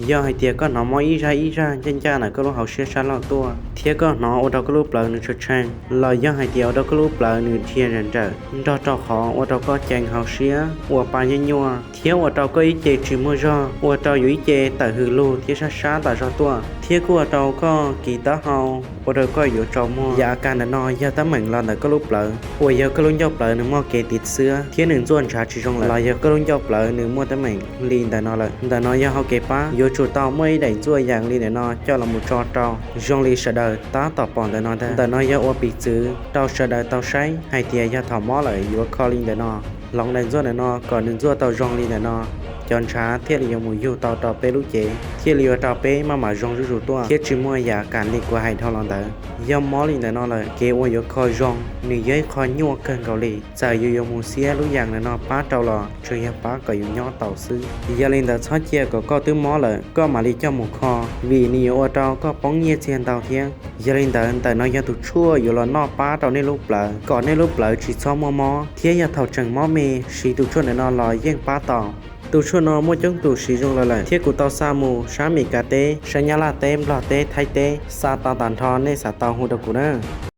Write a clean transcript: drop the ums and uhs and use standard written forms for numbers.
ย่อให้เตียก็หนอมออีราจันจ้าน่ะก็รู้เฮาเชื่อชันเราตัวเทียก็หนอโอดก็รู้เปล่านึงชดชันลอยย่อให้เตียโอดก็รู้เปล่านึงเทียนันเด้อดอของโอดก็แจงเฮาเสียอัวปานยัวเทียโอดก็อีเจจิมจออัวดอยู่อีเจแต่หือลูเทียช้าแต่จอตัวเทียกัวดก็กีตาเฮาโอดก็อยู่จอมอยาอาการนอยาตะเหม่งเราน่ะก็รู้เปล่าอัวยาก็รู้ย่อเปล่านึงมอเกติดเสื้อเทียนึงส่วนชาชิจงลอยาก็รู้ย่อเปล่านึงมัวตะเหม่งลีนแต่นอละแต่นอยาเฮาเกป้าโยจูเต้าไม่ได้จั่วอย่างลีนอเจ้าละมุจอเต้าจงลีเสดตาต่อปอนแต่นอยาอวปีจื้อเต้าเสดเต้าใช้ให้เตียยาถอมอเลยอยู่คอลินแต่นอลองได้จั่วแต่นอก่อนนึงจั่วเต้าจงลีแต่นอจอนช้าเทียลียมูอยู่ต่อเปลูเจเทียลียต่อเปมาจงจู่ตัวเทียจิมัวยาการลีกว่าให้เท่าลังเตอยามมอลินแต่นอเลยเกวอยู่คอจงนี่ย้อยคอยัวเกินเกาหลีใจอยู่มูเสียรู้อย่างแต่นอป้าเจ้าลอช่วยป้าก็อยู่ย่อเต่าซื้อยาลินแต่ช้าเจียก็ตื้อมอเลยก็มาลีเจ้าหมูคอวีนี่โอเต้าก็ป้องเยี่ยเจียนเต่าเทียยาลินแต่นอยาตุชั่วอยู่ลอนอป้าเต่าในลูกเปล่าก่อนในลูกเปล่าฉีดซ้อมมอเทียยาเท่าจังมอเมชีตุชั่วในนอลอยเยี่ยงป้าต่อtu chuo no mo jong tu shi jong la la thie ku taw sa mu sha mi ka te sha nya la te mla te thai te sa ta tan tho ne sa taw hu da ku na